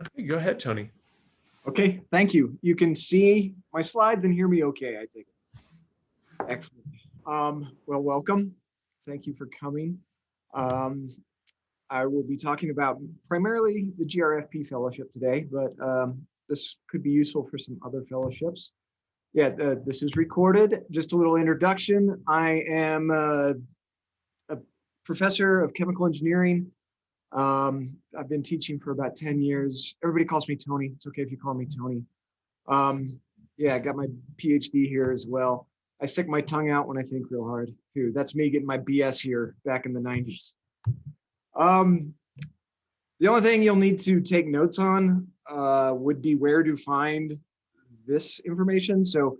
Okay, go ahead, Tony. Okay, thank you. You can see my slides and hear me okay, I think. Excellent. Well, welcome. Thank you for coming. I will be talking about primarily the GRFP fellowship today, but this could be useful for some other fellowships. Yeah, this is recorded. Just a little introduction. I am a professor of chemical engineering. I've been teaching for about 10 years. Everybody calls me Tony. It's okay if you call me Tony. Yeah, I got my PhD here as well. I stick my tongue out when I think real hard too. That's me getting my BS here back in the 90s. The only thing you'll need to take notes on would be where to find this information. So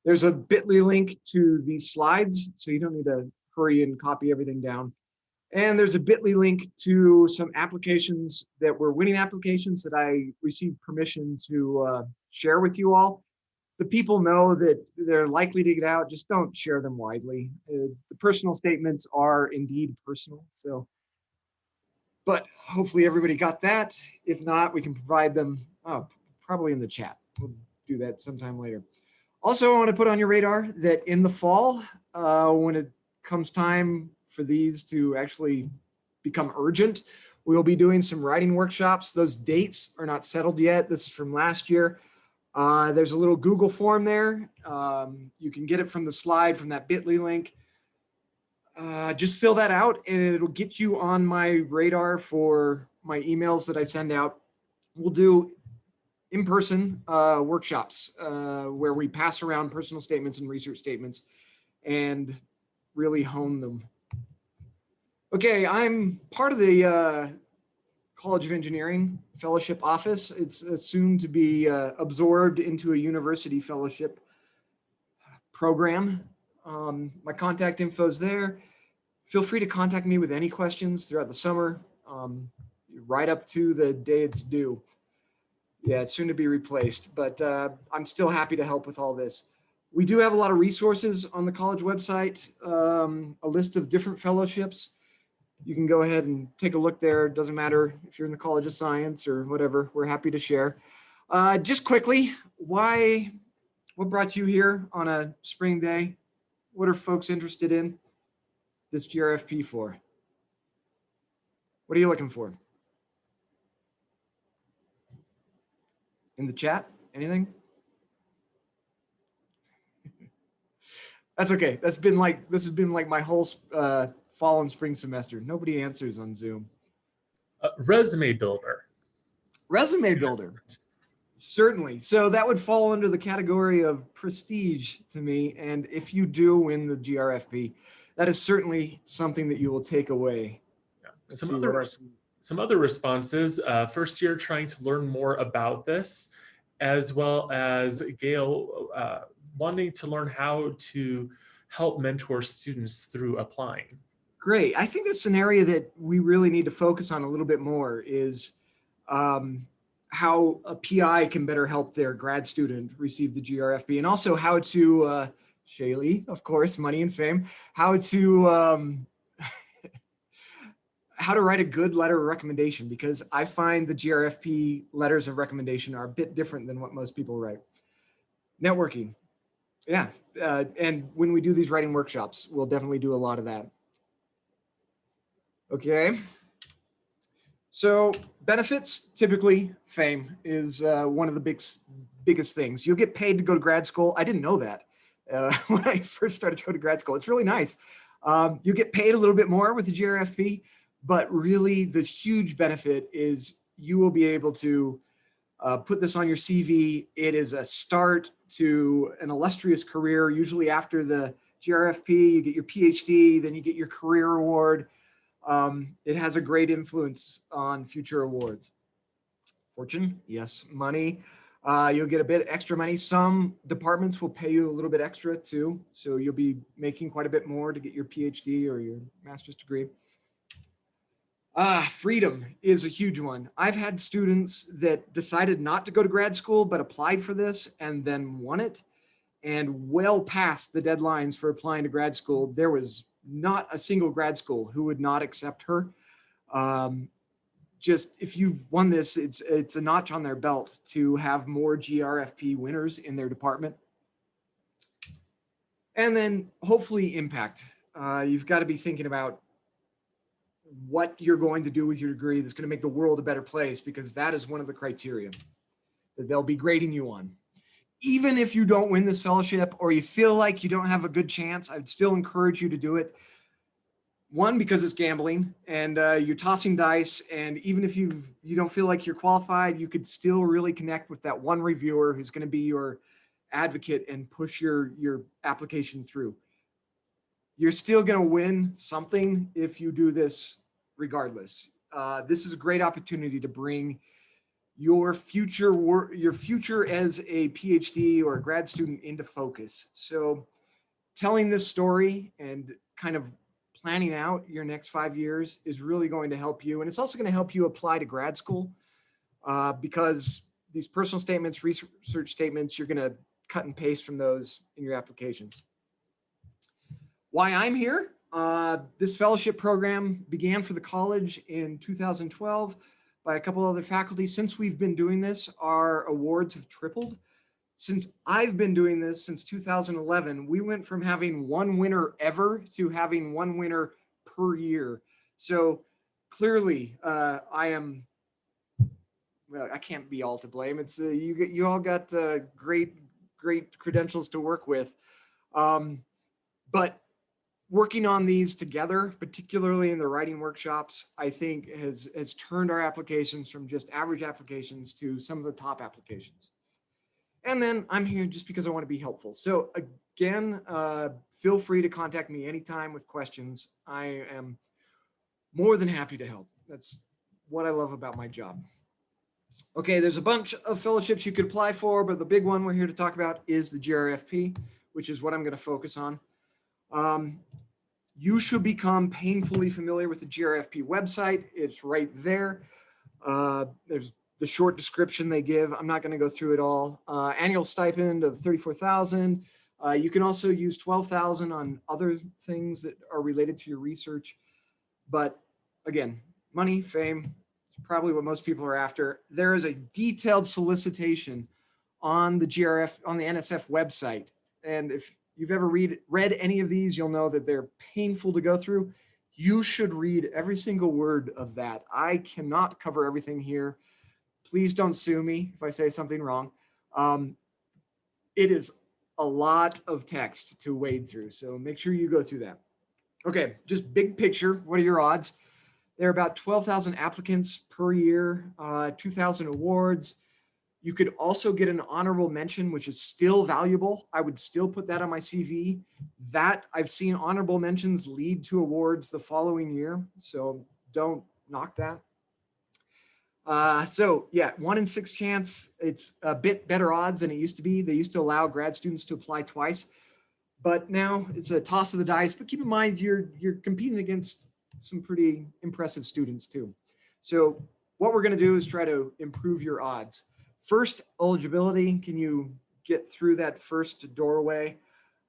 there's a bit.ly link to these slides, so you don't need to hurry and copy everything down. And there's a bit.ly link to some applications that were winning applications that I received permission to share with you all. The people know that they're likely to get out, just don't share them widely. The personal statements are indeed personal, so. But hopefully everybody got that. If not, we can provide them probably in the chat. We'll do that sometime later. Also, I want to put on your radar that in the fall, when it comes time for these to actually become urgent, we will be doing some writing workshops. Those dates are not settled yet. This is from last year. There's a little Google form there. You can get it from the slide from that bit.ly link. Just fill that out and it'll get you on my radar for my emails that I send out. We'll do in-person workshops where we pass around personal statements and research statements and really hone them. Okay, I'm part of the College of Engineering Fellowship Office. It's soon to be absorbed into a university fellowship program. My contact info is there. Feel free to contact me with any questions throughout the summer, right up to the day it's due. Yeah, it's soon to be replaced, but I'm still happy to help with all this. We do have a lot of resources on the college website, a list of different fellowships. You can go ahead and take a look there. It doesn't matter if you're in the College of Science or whatever, we're happy to share. Just quickly, what brought you here on a spring day? What are folks interested in this GRFP for? What are you looking for? In the chat, anything? That's okay. This has been like my whole fall and spring semester. Nobody answers on Zoom. Resume builder. Resume builder. Certainly. So that would fall under the category of prestige to me. And if you do win the GRFP, that is certainly something that you will take away. Yeah. Some other responses, first year trying to learn more about this, as well as Gail wanting to learn how to help mentor students through applying. Great. I think that's an area that we really need to focus on a little bit more is how a PI can better help their grad student receive the GRFP, and also how to, Shaylee, of course, money and fame, how to write a good letter of recommendation, because I find the GRFP letters of recommendation are a bit different than what most people write. Networking. Yeah, and when we do these writing workshops, we'll definitely do a lot of that. Okay. So benefits, typically fame is one of the biggest things. You'll get paid to go to grad school. I didn't know that when I first started to go to grad school. It's really nice. You get paid a little bit more with the GRFP, but really the huge benefit is you will be able to put this on your CV. It is a start to an illustrious career. Usually after the GRFP, you get your PhD, then you get your career award. It has a great influence on future awards. Fortune, yes. Money, you'll get a bit extra money. Some departments will pay you a little bit extra too. So you'll be making quite a bit more to get your PhD or your master's degree. Freedom is a huge one. I've had students that decided not to go to grad school, but applied for this and then won it. And well past the deadlines for applying to grad school, there was not a single grad school who would not accept her. just, if you've won this, it's a notch on their belt to have more GRFP winners in their department. And then hopefully impact. You've got to be thinking about what you're going to do with your degree that's going to make the world a better place, because that is one of the criteria that they'll be grading you on. Even if you don't win this fellowship or you feel like you don't have a good chance, I'd still encourage you to do it. One, because it's gambling and you're tossing dice, and even if you don't feel like you're qualified, you could still really connect with that one reviewer who's going to be your advocate and push your application through. You're still going to win something if you do this regardless. This is a great opportunity to bring your future as a PhD or a grad student into focus. So telling this story and kind of planning out your next 5 years is really going to help you. And it's also going to help you apply to grad school because these personal statements, research statements, you're going to cut and paste from those in your applications. Why I'm here. This fellowship program began for the college in 2012 by a couple other faculty. Since we've been doing this, our awards have tripled. Since I've been doing this since 2011, we went from having one winner ever to having one winner per year. So clearly well, I can't be all to blame. It's you all got great credentials to work with. But working on these together, particularly in the writing workshops, I think has turned our applications from just average applications to some of the top applications. And then I'm here just because I want to be helpful. So again, feel free to contact me anytime with questions. I am more than happy to help. That's what I love about my job. Okay, there's a bunch of fellowships you could apply for, but the big one we're here to talk about is the GRFP, which is what I'm going to focus on. You should become painfully familiar with the GRFP website. It's right there. There's the short description they give. I'm not going to go through it all. Annual stipend of $34,000. You can also use $12,000 on other things that are related to your research. But again, money, fame, it's probably what most people are after. There is a detailed solicitation on the NSF website. And if you've ever read any of these, you'll know that they're painful to go through. You should read every single word of that. I cannot cover everything here. Please don't sue me if I say something wrong. It is a lot of text to wade through, so make sure you go through that. Okay, just big picture. What are your odds? There are about 12,000 applicants per year, 2,000 awards. You could also get an honorable mention, which is still valuable. I would still put that on my CV. That I've seen honorable mentions lead to awards the following year, so don't knock that. So yeah, 1 in 6 chance. It's a bit better odds than it used to be. They used to allow grad students to apply twice, but now it's a toss of the dice. But keep in mind, you're competing against some pretty impressive students too. So what we're going to do is try to improve your odds. First, eligibility. Can you get through that first doorway?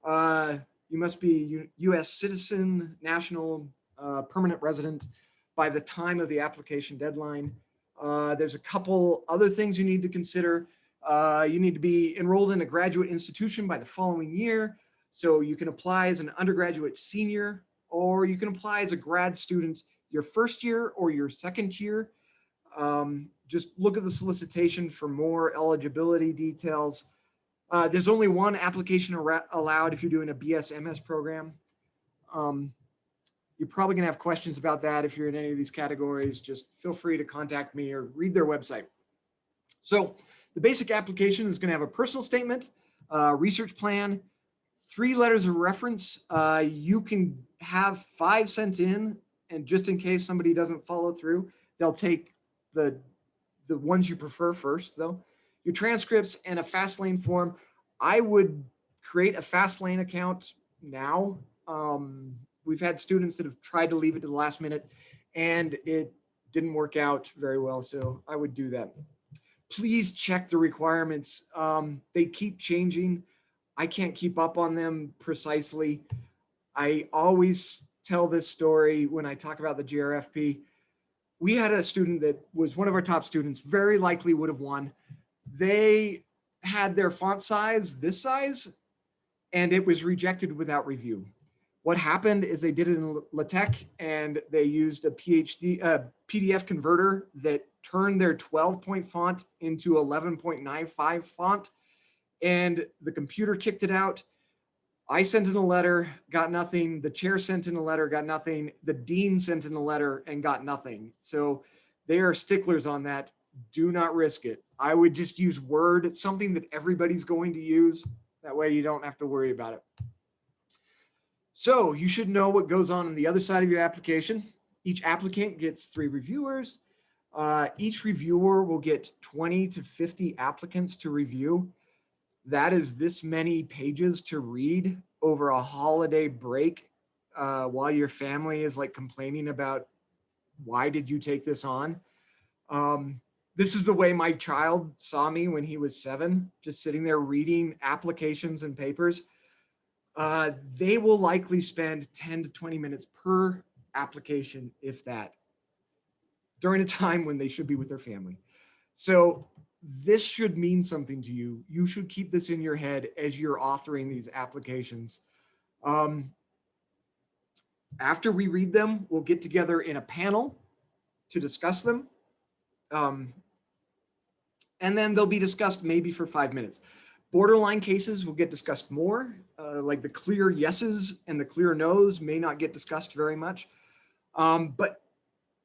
You must be U.S. citizen, national, permanent resident by the time of the application deadline. There's a couple other things you need to consider. You need to be enrolled in a graduate institution by the following year. So you can apply as an undergraduate senior, or you can apply as a grad student your first year or your second year. Just look at the solicitation for more eligibility details. There's only one application allowed if you're doing a BS/MS program. You're probably gonna have questions about that if you're in any of these categories. Just feel free to contact me or read their website. So the basic application is gonna have a personal statement, research plan, 3 letters of reference. You can have 5 sent in, and just in case somebody doesn't follow through, they'll take the ones you prefer first though. Your transcripts and a Fastlane form. I would create a Fastlane account now. We've had students that have tried to leave it to the last minute and it didn't work out very well. So I would do that. Please check the requirements. They keep changing. I can't keep up on them precisely. I always tell this story when I talk about the GRFP. we had a student that was one of our top students, very likely would have won. They had their font size this size, and it was rejected without review. What happened is they did it in LaTeX, and they used a PDF converter that turned their 12-point font into 11.95 font, and the computer kicked it out. I sent in a letter, got nothing. The chair sent in a letter, got nothing. The dean sent in a letter and got nothing. So they are sticklers on that. Do not risk it. I would just use Word. It's something that everybody's going to use. That way you don't have to worry about it. So you should know what goes on the other side of your application. Each applicant gets 3 reviewers. Each reviewer will get 20 to 50 applicants to review. That is this many pages to read over a holiday break while your family is like complaining about why did you take this on. This is the way my child saw me when he was 7, just sitting there reading applications and papers. They will likely spend 10 to 20 minutes per application, if that, during a time when they should be with their family. So this should mean something to you. You should keep this in your head as you're authoring these applications. After we read them, we'll get together in a panel to discuss them. And then they'll be discussed maybe for 5 minutes. Borderline cases will get discussed more, like the clear yeses and the clear nos may not get discussed very much. But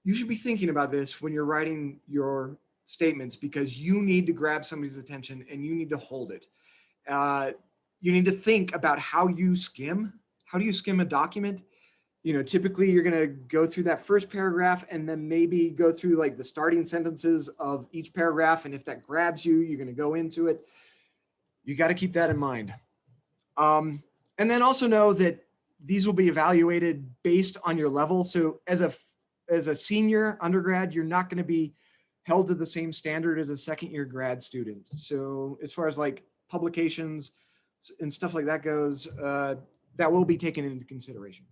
you should be thinking about this when you're writing your statements, because you need to grab somebody's attention and you need to hold it. You need to think about how you skim. How do you skim a document? You know, typically you're going to go through that first paragraph and then maybe go through like the starting sentences of each paragraph. And if that grabs you, you're going to go into it. You got to keep that in mind. And then also know that these will be evaluated based on your level. So as a senior undergrad, you're not going to be held to the same standard as a second-year grad student. So as far as like publications and stuff like that goes, that will be taken into consideration.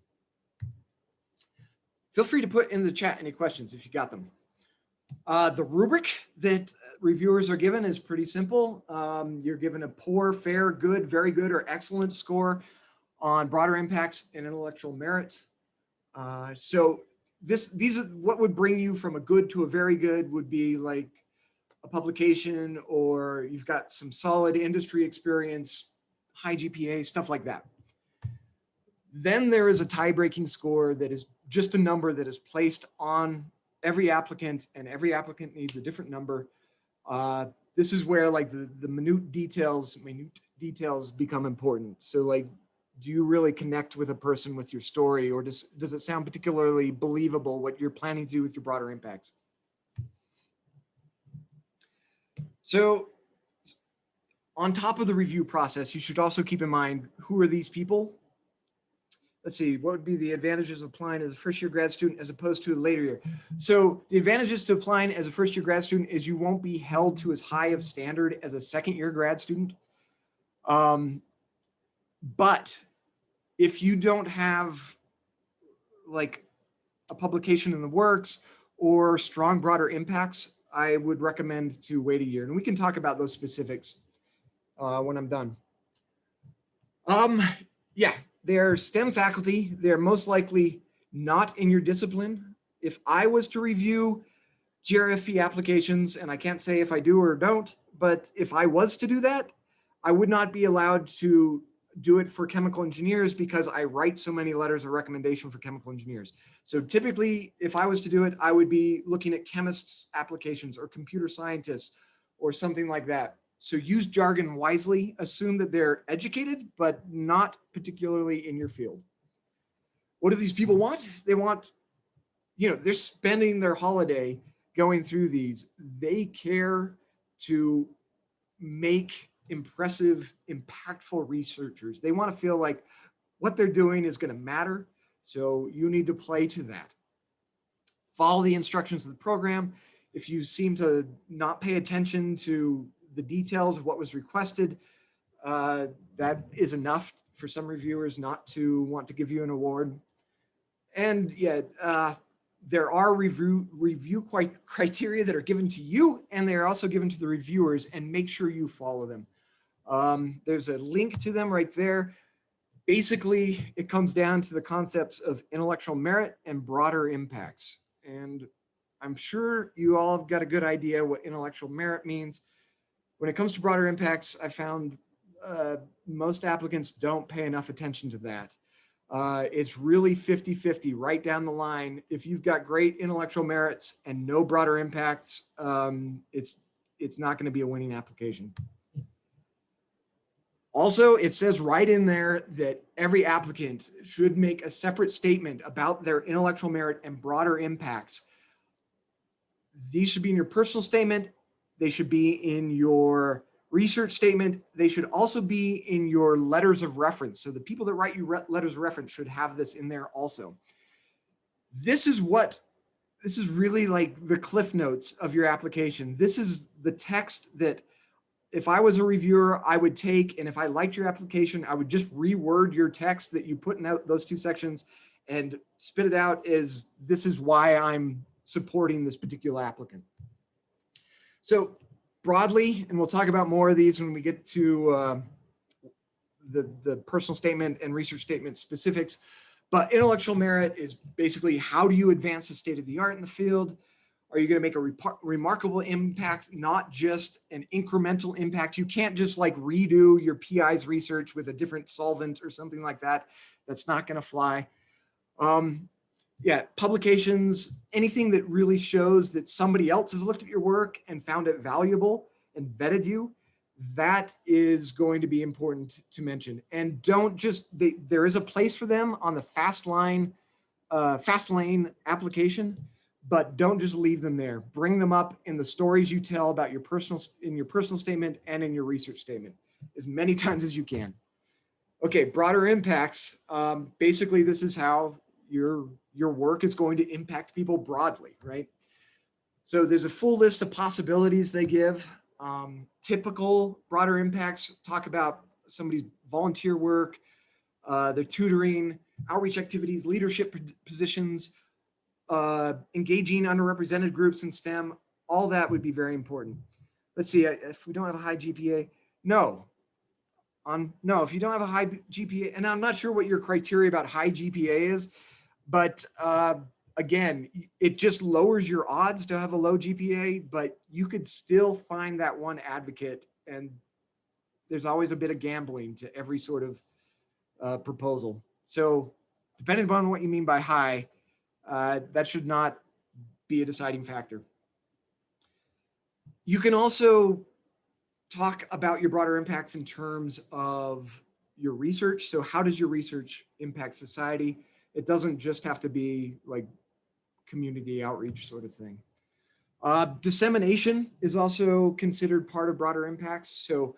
Feel free to put in the chat any questions if you got them. The rubric that reviewers are given is pretty simple. You're given a poor, fair, good, very good, or excellent score on broader impacts and intellectual merit. So these are what would bring you from a good to a very good would be like a publication, or you've got some solid industry experience, high GPA, stuff like that. Then there is a tie-breaking score that is just a number that is placed on every applicant, and every applicant needs a different number. This is where like the minute details become important. So like, do you really connect with a person with your story, or does it sound particularly believable what you're planning to do with your broader impacts? So on top of the review process, you should also keep in mind, who are these people? Let's see, what would be the advantages of applying as a first-year grad student as opposed to a later year? So the advantages to applying as a first-year grad student is you won't be held to as high of standard as a second-year grad student. But if you don't have like a publication in the works or strong broader impacts, I would recommend to wait a year. And we can talk about those specifics when I'm done. Yeah, they're STEM faculty. They're most likely not in your discipline. If I was to review GRFP applications, and I can't say if I do or don't, but if I was to do that, I would not be allowed to do it for chemical engineers because I write so many letters of recommendation for chemical engineers. So typically, if I was to do it, I would be looking at chemists' applications or computer scientists or something like that. So use jargon wisely, assume that they're educated, but not particularly in your field. What do these people want? They want, you know, they're spending their holiday going through these. They care to make impressive, impactful researchers. They want to feel like what they're doing is going to matter. So you need to play to that. Follow the instructions of the program. If you seem to not pay attention to the details of what was requested, that is enough for some reviewers not to want to give you an award. And yeah, there are review criteria that are given to you, and they are also given to the reviewers, and make sure you follow them. There's a link to them right there. Basically, it comes down to the concepts of intellectual merit and broader impacts. And I'm sure you all have got a good idea what intellectual merit means. When it comes to broader impacts, I found most applicants don't pay enough attention to that. It's really 50-50 right down the line. If you've got great intellectual merits and no broader impacts, it's not going to be a winning application. Also, it says right in there that every applicant should make a separate statement about their intellectual merit and broader impacts. These should be in your personal statement. They should be in your research statement. They should also be in your letters of reference. So the people that write you letters of reference should have this in there also. This is really like the cliff notes of your application. This is the text that if I was a reviewer, I would take, and if I liked your application, I would just reword your text that you put in those two sections and spit it out as, this is why I'm supporting this particular applicant. So broadly, and we'll talk about more of these when we get to the personal statement and research statement specifics, but intellectual merit is basically, how do you advance the state of the art in the field? Are you going to make a remarkable impact, not just an incremental impact? You can't just like redo your PI's research with a different solvent or something like that. That's not going to fly. Yeah, publications, anything that really shows that somebody else has looked at your work and found it valuable and vetted you, that is going to be important to mention. And don't just, there is a place for them on the fast lane application, but don't just leave them there. Bring them up in the stories you tell about your personal statement and in your research statement as many times as you can. Okay, broader impacts. Basically, this is how your work is going to impact people broadly, right? So there's a full list of possibilities they give. Typical broader impacts talk about somebody's volunteer work, their tutoring, outreach activities, leadership positions, engaging underrepresented groups in STEM. All that would be very important. Let's see, if we don't have a high GPA, no, if you don't have a high GPA, and I'm not sure what your criteria about high GPA is, but again, it just lowers your odds to have a low GPA, but you could still find that one advocate, and there's always a bit of gambling to every sort of proposal. So depending upon what you mean by high, that should not be a deciding factor. You can also talk about your broader impacts in terms of your research. So how does your research impact society? It doesn't just have to be like community outreach sort of thing. Dissemination is also considered part of broader impacts. So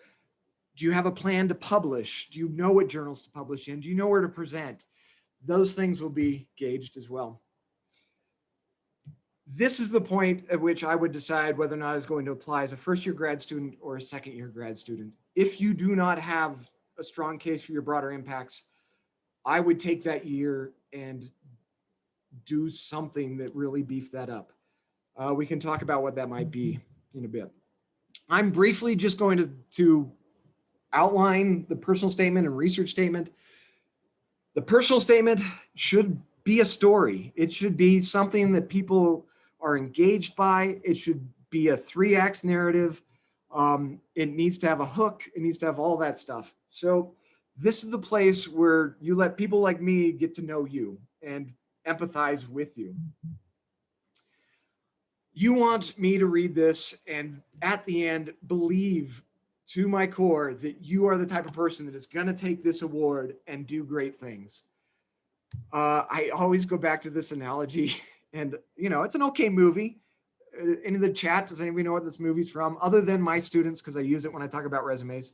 do you have a plan to publish? Do you know what journals to publish in? Do you know where to present? Those things will be gauged as well. This is the point at which I would decide whether or not I was going to apply as a first-year grad student or a second-year grad student. If you do not have a strong case for your broader impacts, I would take that year and do something that really beefed that up. We can talk about what that might be in a bit. I'm briefly just going to outline the personal statement and research statement. The personal statement should be a story. It should be something that people are engaged by. It should be a 3-act narrative. It needs to have a hook. It needs to have all that stuff. So this is the place where you let people like me get to know you and empathize with you. You want me to read this and at the end believe to my core that you are the type of person that is going to take this award and do great things. I always go back to this analogy, and it's an okay movie. In the chat, does anybody know what this movie's from, other than my students, because I use it when I talk about resumes?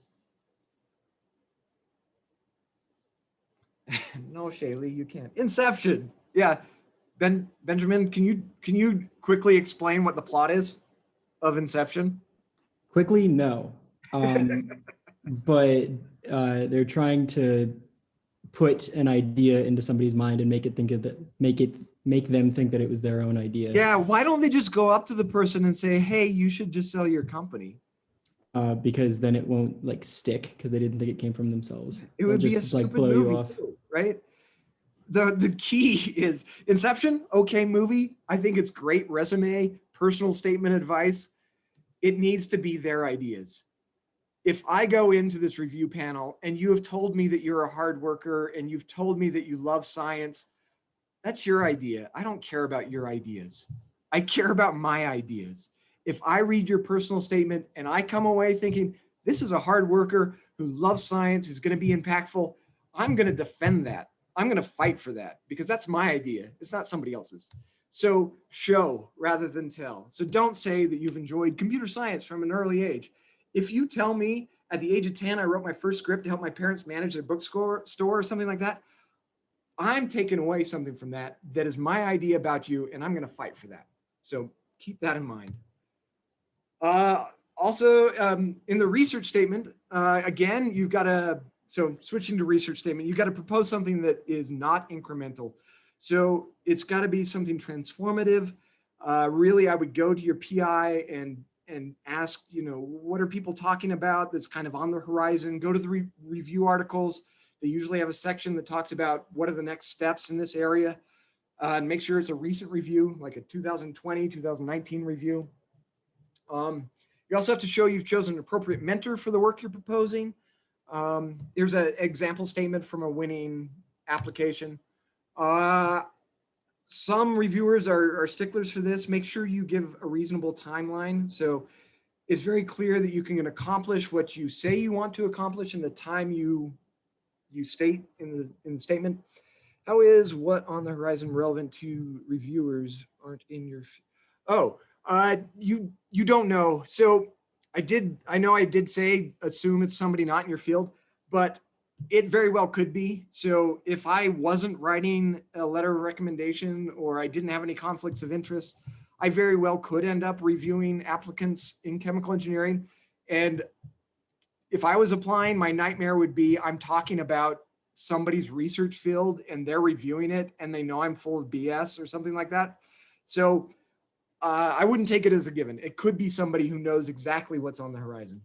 No, Shaylee, you can't. Inception. Yeah, Benjamin, can you quickly explain what the plot is of Inception? Quickly, no. But they're trying to put an idea into somebody's mind and make it make them think that it was their own idea. Yeah, why don't they just go up to the person and say, hey, you should just sell your company? Because then it won't like stick because they didn't think it came from themselves. It would be a just like stupid blow you movie off. too, right? The key is Inception, okay movie. I think it's great resume, personal statement advice. It needs to be their ideas. If I go into this review panel and you have told me that you're a hard worker and you've told me that you love science, that's your idea. I don't care about your ideas. I care about my ideas. If I read your personal statement and I come away thinking, this is a hard worker who loves science, who's going to be impactful, I'm going to defend that. I'm going to fight for that because that's my idea. It's not somebody else's. So show rather than tell. So don't say that you've enjoyed computer science from an early age. If you tell me at the age of 10, I wrote my first script to help my parents manage their bookstore or something like that, I'm taking away something from that is my idea about you, and I'm going to fight for that. So keep that in mind. Also, in the research statement, again, you've got to, so switching to research statement, you've got to propose something that is not incremental. So it's got to be something transformative. Really, I would go to your PI and ask, what are people talking about that's kind of on the horizon? Go to the review articles. They usually have a section that talks about what are the next steps in this area. And make sure it's a recent review, like a 2020, 2019 review. You also have to show you've chosen an appropriate mentor for the work you're proposing. Here's an example statement from a winning application. Some reviewers are sticklers for this. Make sure you give a reasonable timeline. So it's very clear that you can accomplish what you say you want to accomplish in the time you state in the statement. How is what on the horizon relevant to reviewers aren't in your? You don't know. So I know I did say assume it's somebody not in your field, but it very well could be. So if I wasn't writing a letter of recommendation or I didn't have any conflicts of interest, I very well could end up reviewing applicants in chemical engineering. And if I was applying, my nightmare would be I'm talking about somebody's research field and they're reviewing it and they know I'm full of BS or something like that. So I wouldn't take it as a given. It could be somebody who knows exactly what's on the horizon.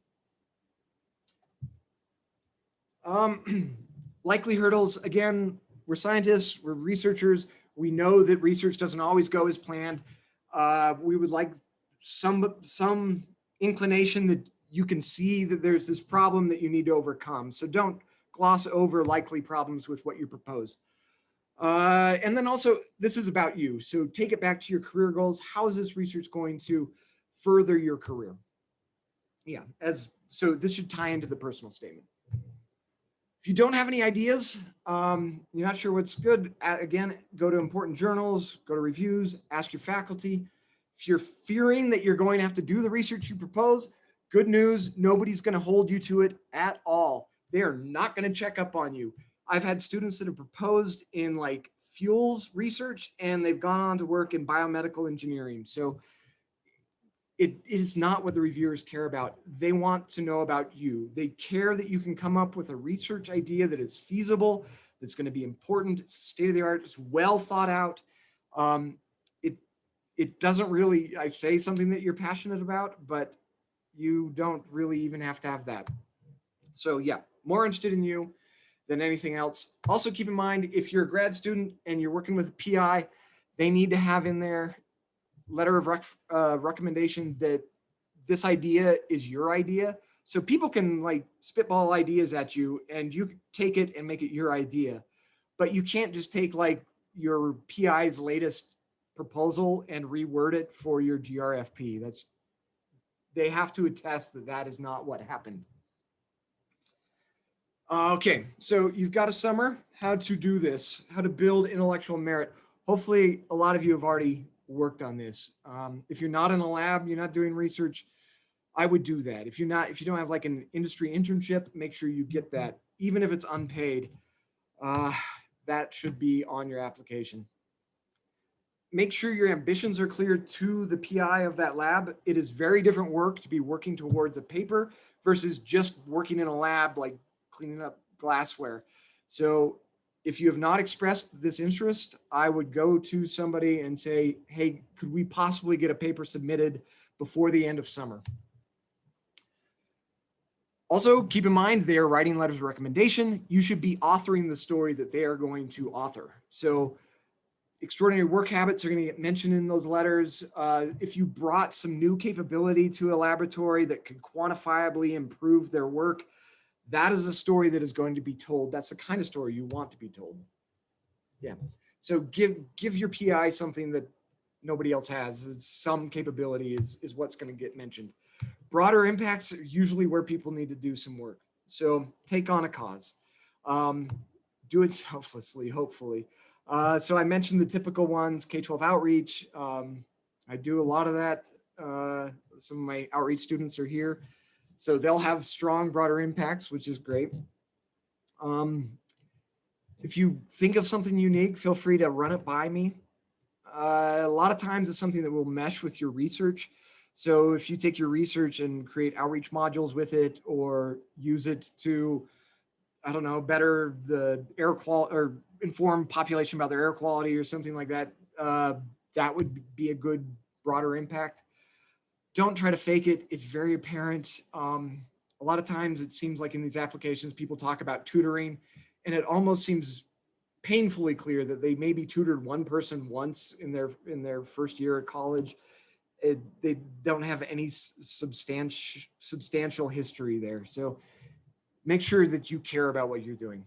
Likely hurdles, again, we're scientists, we're researchers. We know that research doesn't always go as planned. We would like some inclination that you can see that there's this problem that you need to overcome. So don't gloss over likely problems with what you propose. And then also, this is about you. So take it back to your career goals. How is this research going to further your career? Yeah, so this should tie into the personal statement. If you don't have any ideas, you're not sure what's good, again, go to important journals, go to reviews, ask your faculty. If you're fearing that you're going to have to do the research you propose, good news, nobody's going to hold you to it at all. They are not going to check up on you. I've had students that have proposed in like fuels research and they've gone on to work in biomedical engineering. So it is not what the reviewers care about. They want to know about you. They care that you can come up with a research idea that is feasible, that's going to be important, it's state of the art, it's well thought out. It doesn't really, I say something that you're passionate about, but you don't really even have to have that. So yeah, more interested in you than anything else. Also keep in mind, if you're a grad student and you're working with a PI, they need to have in their letter of recommendation that this idea is your idea. So people can like spitball ideas at you and you take it and make it your idea. But you can't just take like your PI's latest proposal and reword it for your GRFP. They have to attest that that is not what happened. Okay, so you've got a summer, how to do this, how to build intellectual merit. Hopefully a lot of you have already worked on this. If you're not in a lab, you're not doing research, I would do that. If you don't have like an industry internship, make sure you get that. Even if it's unpaid, that should be on your application. Make sure your ambitions are clear to the PI of that lab. It is very different work to be working towards a paper versus just working in a lab, like cleaning up glassware. So If you have not expressed this interest, I would go to somebody and say, hey, could we possibly get a paper submitted before the end of summer? Also, keep in mind, they are writing letters of recommendation. You should be authoring the story that they are going to author. So extraordinary work habits are going to get mentioned in those letters. If you brought some new capability to a laboratory that could quantifiably improve their work, that is a story that is going to be told. That's the kind of story you want to be told. Yeah. So give your PI something that nobody else has. Some capability is what's going to get mentioned. Broader impacts are usually where people need to do some work. So take on a cause. Do it selflessly, hopefully. So I mentioned the typical ones, K-12 outreach. I do a lot of that. Some of my outreach students are here. So they'll have strong, broader impacts, which is great. If you think of something unique, feel free to run it by me. A lot of times it's something that will mesh with your research. So if you take your research and create outreach modules with it, or use it to, I don't know, better the air quality or inform population about their air quality or something like that, that would be a good broader impact. Don't try to fake it. It's very apparent. A lot of times it seems like in these applications, people talk about tutoring, and it almost seems painfully clear that they maybe tutored one person once in their first year at college. They don't have any substantial history there. So make sure that you care about what you're doing.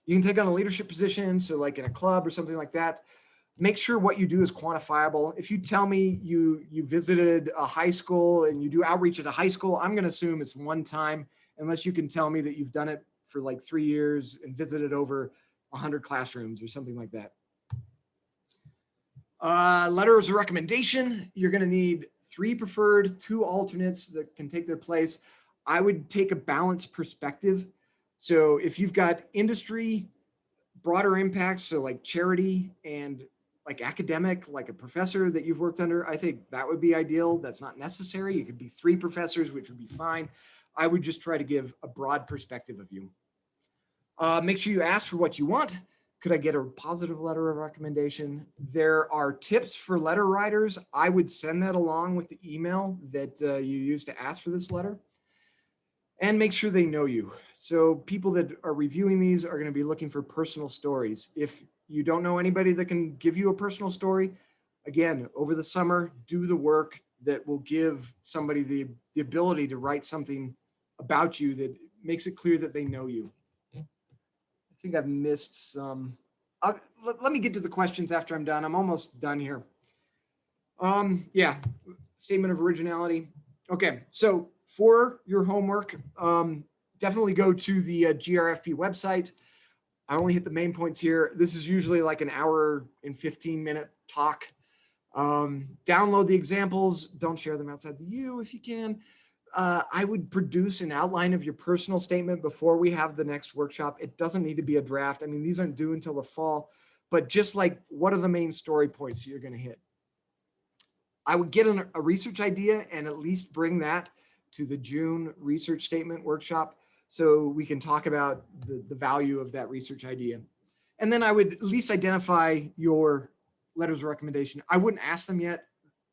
You can take on a leadership position, so like in a club or something like that. Make sure what you do is quantifiable. If you tell me you visited a high school and you do outreach at a high school, I'm going to assume it's one time, unless you can tell me that you've done it for like 3 years and visited over 100 classrooms or something like that. Letters of recommendation, you're going to need 3 preferred, 2 alternates that can take their place. I would take a balanced perspective. So if you've got industry, broader impacts, so like charity, and like academic, like a professor that you've worked under, I think that would be ideal. That's not necessary. It could be 3 professors, which would be fine. I would just try to give a broad perspective of you. Make sure you ask for what you want. Could I get a positive letter of recommendation? There are tips for letter writers. I would send that along with the email that you use to ask for this letter. And make sure they know you. So people that are reviewing these are going to be looking for personal stories. If you don't know anybody that can give you a personal story, again, over the summer, do the work that will give somebody the ability to write something about you that makes it clear that they know you. I think I've missed some. Let me get to the questions after I'm done. I'm almost done here. Yeah, statement of originality. Okay, so for your homework, definitely go to the GRFP website. I only hit the main points here. This is usually like an hour and 15-minute talk. Download the examples. Don't share them outside the U if you can. I would produce an outline of your personal statement before we have the next workshop. It doesn't need to be a draft. I mean, these aren't due until the fall, but just like, what are the main story points you're going to hit? I would get a research idea and at least bring that to the June research statement workshop so we can talk about the value of that research idea. And then I would at least identify your letters of recommendation. I wouldn't ask them yet.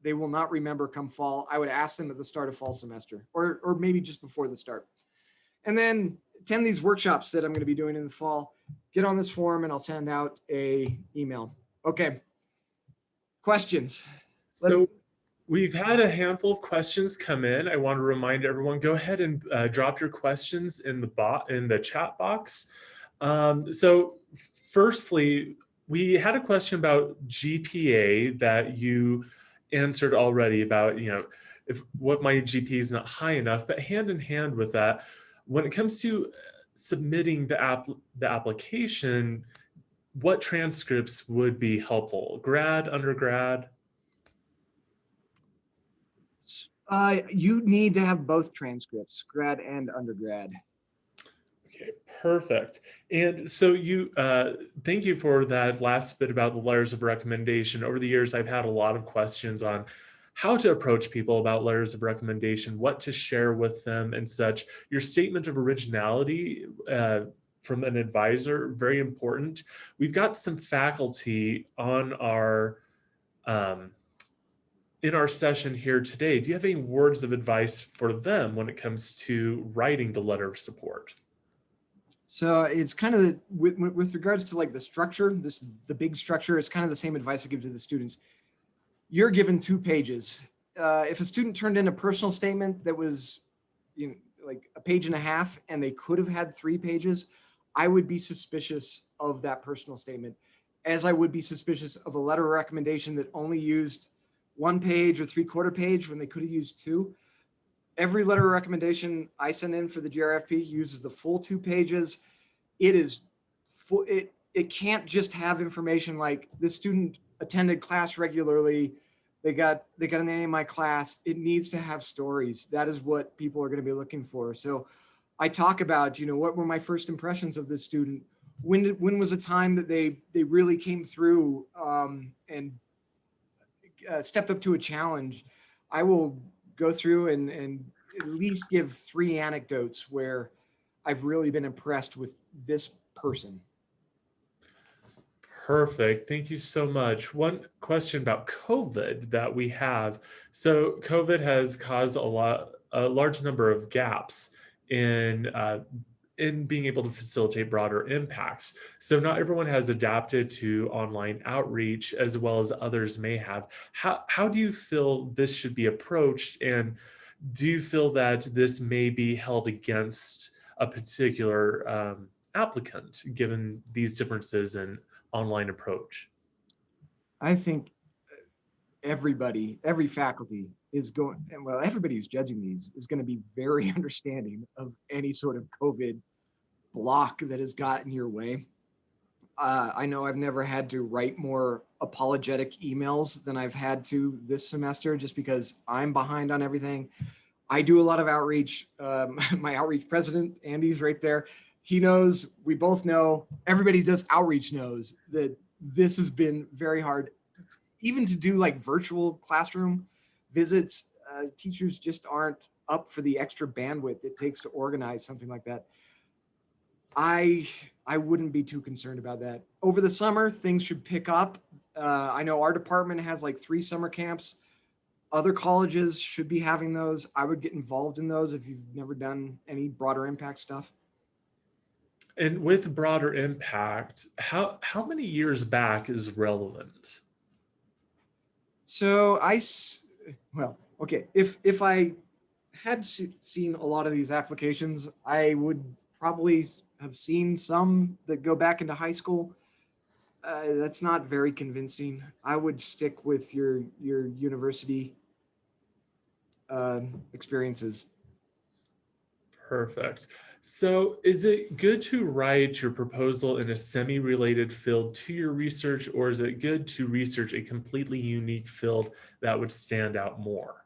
They will not remember come fall. I would ask them at the start of fall semester, or maybe just before the start. And then attend these workshops that I'm going to be doing in the fall. Get on this form and I'll send out an email. Okay. Questions? So we've had a handful of questions come in. I want to remind everyone, go ahead and drop your questions in the chat box. So firstly, we had a question about GPA that you answered already about, what my GPA is not high enough, but hand in hand with that, when it comes to submitting the application, what transcripts would be helpful? Grad, undergrad? You need to have both transcripts, grad and undergrad. Okay, perfect. And so thank you for that last bit about the letters of recommendation. Over the years, I've had a lot of questions on how to approach people about letters of recommendation, what to share with them and such. Your statement of originality from an advisor, very important. We've got some faculty on our in our session here today. Do you have any words of advice for them when it comes to writing the letter of support? So it's kind of with regards to like the structure, the big structure, it's kind of the same advice I give to the students. You're given 2 pages. If a student turned in a personal statement that was, you know, like a page and a half, and they could have had 3 pages, I would be suspicious of that personal statement, as I would be suspicious of a letter of recommendation that only used 1 page or 3/4 page when they could have used 2. Every letter of recommendation I send in for the GRFP uses the full 2 pages. It is full. It can't just have information like this student attended class regularly. They got an A in my class. It needs to have stories. That is what people are going to be looking for. So I talk about, you know, what were my first impressions of this student? When was a time that they really came through and stepped up to a challenge? I will go through and at least give 3 anecdotes where I've really been impressed with this person. Perfect. Thank you so much. One question about COVID that we have. So COVID has caused a large number of gaps in being able to facilitate broader impacts. So not everyone has adapted to online outreach as well as others may have. How do you feel this should be approached? And do you feel that this may be held against a particular applicant given these differences in online approach? I think every faculty is going, and well, everybody who's judging these is going to be very understanding of any sort of COVID block that has gotten your way. I know I've never had to write more apologetic emails than I've had to this semester just because I'm behind on everything. I do a lot of outreach. My outreach president, Andy's right there. He knows, we both know, everybody who does outreach knows that this has been very hard. Even to do like virtual classroom visits, teachers just aren't up for the extra bandwidth it takes to organize something like that. I wouldn't be too concerned about that. Over the summer, things should pick up. I know our department has like 3 summer camps. Other colleges should be having those. I would get involved in those if you've never done any broader impact stuff. And with broader impact, how many years back is relevant? So well, okay. If I had seen a lot of these applications, I would probably have seen some that go back into high school. That's not very convincing. I would stick with your university experiences. Perfect. So is it good to write your proposal in a semi-related field to your research, or is it good to research a completely unique field that would stand out more?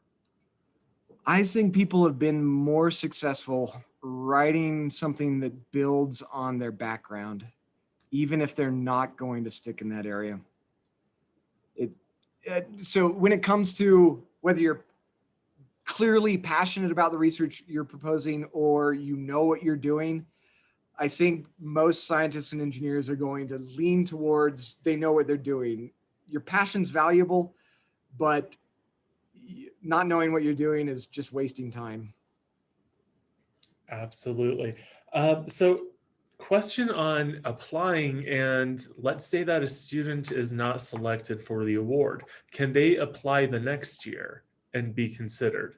I think people have been more successful writing something that builds on their background, even if they're not going to stick in that area. So when it comes to whether you're clearly passionate about the research you're proposing or you know what you're doing, I think most scientists and engineers are going to lean towards they know what they're doing. Your passion's valuable, but not knowing what you're doing is just wasting time. Absolutely. So question on applying, and let's say that a student is not selected for the award. Can they apply the next year and be considered?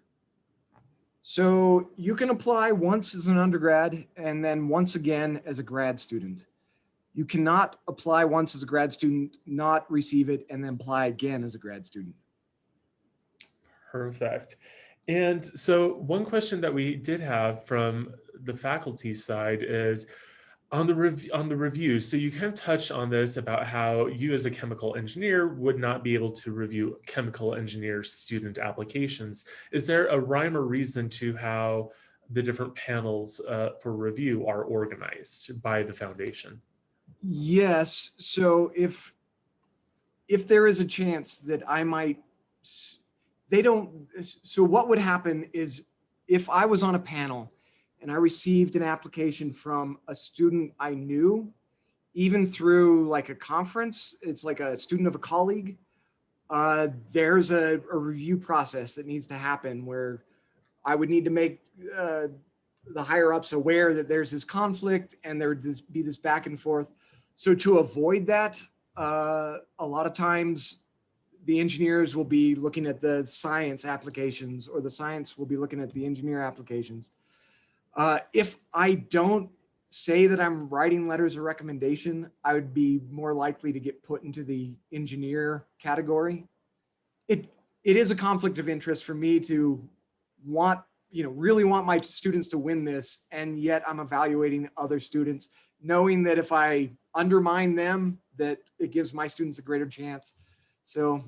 So you can apply once as an undergrad and then once again as a grad student. You cannot apply once as a grad student, not receive it, and then apply again as a grad student. Perfect. And so one question that we did have from the faculty side is on the review. So you kind of touched on this about how you as a chemical engineer would not be able to review chemical engineer student applications. Is there a rhyme or reason to how the different panels for review are organized by the foundation? Yes. So if there is a chance that I might, they don't, so what would happen is if I was on a panel and I received an application from a student I knew, even through like a conference, it's like a student of a colleague, there's a review process that needs to happen where I would need to make the higher ups aware that there's this conflict and there would be this back and forth. So to avoid that, a lot of times the engineers will be looking at the science applications, or the science will be looking at the engineer applications. If I don't say that I'm writing letters of recommendation, I would be more likely to get put into the engineer category. It is a conflict of interest for me to want, really want my students to win this, and yet I'm evaluating other students, knowing that if I undermine them, that it gives my students a greater chance. So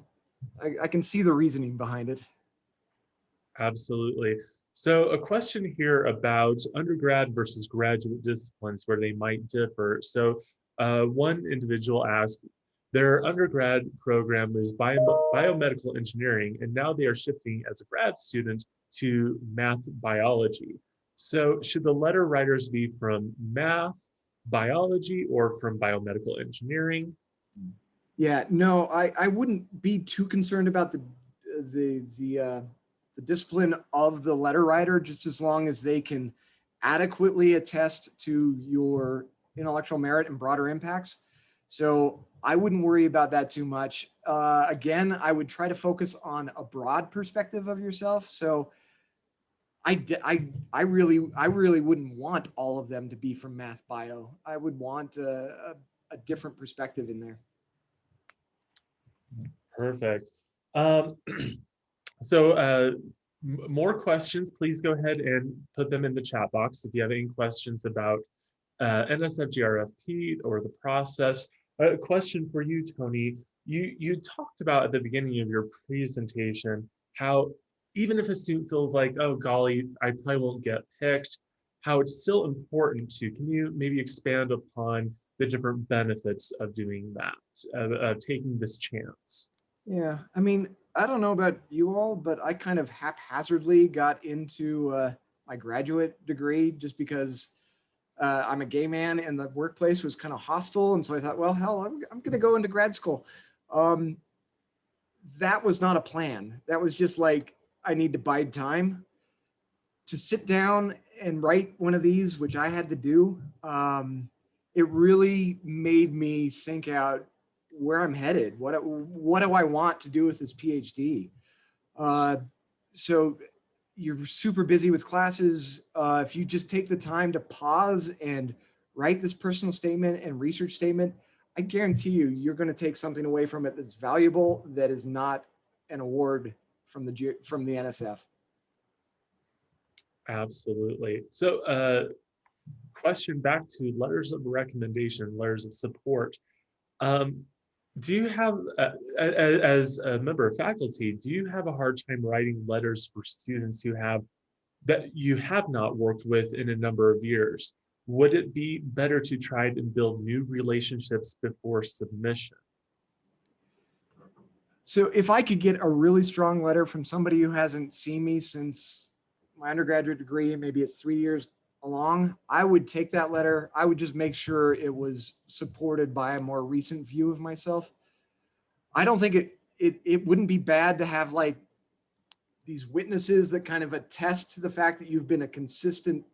I can see the reasoning behind it. Absolutely. So a question here about undergrad versus graduate disciplines where they might differ. So one individual asked, their undergrad program is biomedical engineering, and now they are shifting as a grad student to math biology. So should the letter writers be from math, biology, or from biomedical engineering? Yeah, no, I wouldn't be too concerned about the discipline of the letter writer, just as long as they can adequately attest to your intellectual merit and broader impacts. So I wouldn't worry about that too much. Again, I would try to focus on a broad perspective of yourself. So I really wouldn't want all of them to be from math bio. I would want a different perspective in there. Perfect. More questions, please go ahead and put them in the chat box if you have any questions about NSF-GRFP or the process. A question for you, Tony. You talked about at the beginning of your presentation how even if a student feels like, oh golly, I probably won't get picked, how it's still important to, can you maybe expand upon the different benefits of doing that, of taking this chance? Yeah, I mean, I don't know about you all, but I kind of haphazardly got into my graduate degree just because I'm a gay man and the workplace was kind of hostile. And so I thought, well, hell, I'm going to go into grad school. That was not a plan. That was just like, I need to bide time to sit down and write one of these, which I had to do. It really made me think out where I'm headed. What do I want to do with this PhD? So you're super busy with classes. If you just take the time to pause and write this personal statement and research statement, I guarantee you're going to take something away from it that's valuable, that is not an award from the NSF. Absolutely. So question back to letters of recommendation, letters of support. Do you have, as a member of faculty, do you have a hard time writing letters for students that you have not worked with in a number of years? Would it be better to try and build new relationships before submission? So if I could get a really strong letter from somebody who hasn't seen me since my undergraduate degree, maybe it's 3 years along, I would take that letter. I would just make sure it was supported by a more recent view of myself. I don't think it wouldn't be bad to have like these witnesses that kind of attest to the fact that you've been a consistent,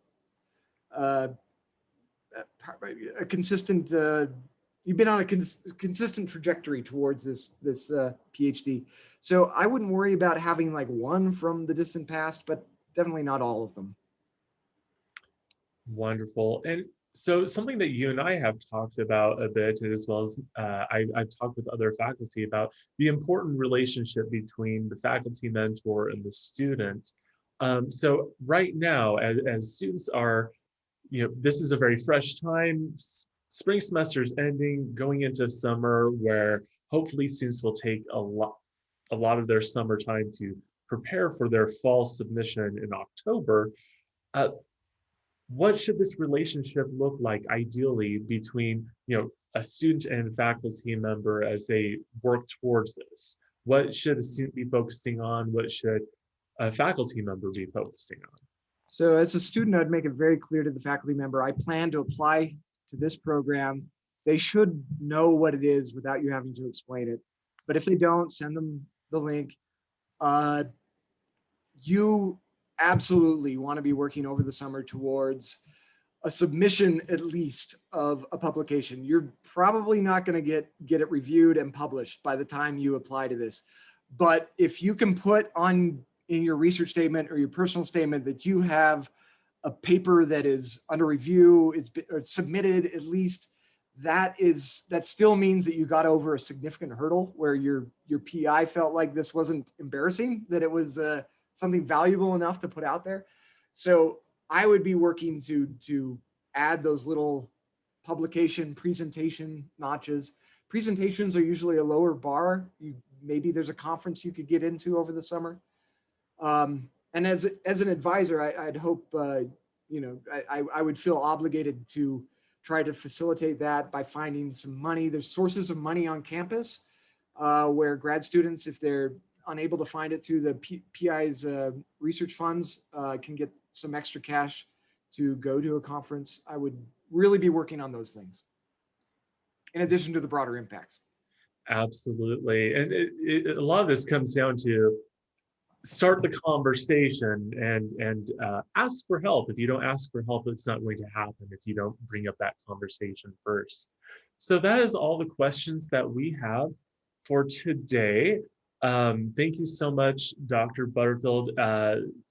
you've been on a consistent trajectory towards this PhD. So I wouldn't worry about having like one from the distant past, but definitely not all of them. Wonderful. And so something that you and I have talked about a bit, as well as I've talked with other faculty about the important relationship between the faculty mentor and the student. So right now, as students are, this is a very fresh time. Spring semester is ending, going into summer, where hopefully students will take a lot of their summer time to prepare for their fall submission in October. What should this relationship look like ideally between a student and faculty member as they work towards this? What should a student be focusing on? What should a faculty member be focusing on? So as a student, I'd make it very clear to the faculty member, I plan to apply to this program. They should know what it is without you having to explain it. But if they don't, send them the link. You absolutely want to be working over the summer towards a submission, at least, of a publication. You're probably not going to get it reviewed and published by the time you apply to this. But if you can put on in your research statement or your personal statement that you have a paper that is under review, it's submitted, at least that still means that you got over a significant hurdle where your PI felt like this wasn't embarrassing, that it was something valuable enough to put out there. So I would be working to add those little publication presentation notches. Presentations are usually a lower bar. Maybe there's a conference you could get into over the summer. And as an advisor, I'd hope, I would feel obligated to try to facilitate that by finding some money. There's sources of money on campus where grad students, if they're unable to find it through the PI's research funds, can get some extra cash to go to a conference. I would really be working on those things in addition to the broader impacts. Absolutely. And a lot of this comes down to start the conversation and ask for help. If you don't ask for help, it's not going to happen if you don't bring up that conversation first. So that is all the questions that we have for today. Thank you so much, Dr. Butterfield.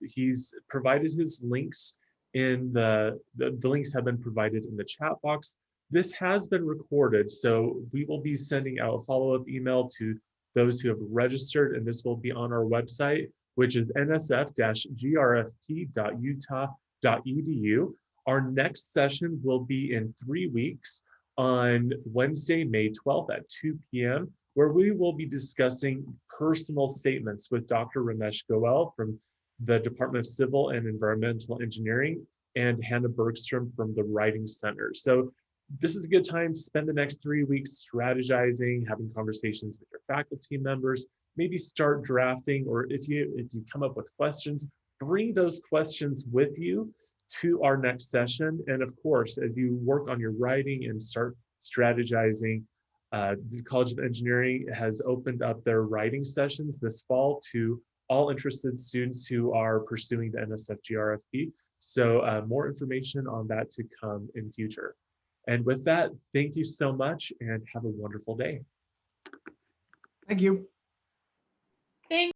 He's provided his links in the links have been provided in the chat box. This has been recorded, so we will be sending out a follow-up email to those who have registered, and this will be on our website, which is nsf-grfp.utah.edu. Our next session will be in 3 weeks on Wednesday, May 12th at 2 p.m., where we will be discussing personal statements with Dr. Ramesh Goel from the Department of Civil and Environmental Engineering and Hannah Bergstrom from the Writing Center. So this is a good time to spend the next 3 weeks strategizing, having conversations with your faculty members, maybe start drafting, or if you come up with questions, bring those questions with you to our next session. And of course, as you work on your writing and start strategizing, the College of Engineering has opened up their writing sessions this fall to all interested students who are pursuing the NSF-GRFP. So more information on that to come in future. And with that, thank you so much and have a wonderful day. Thank you.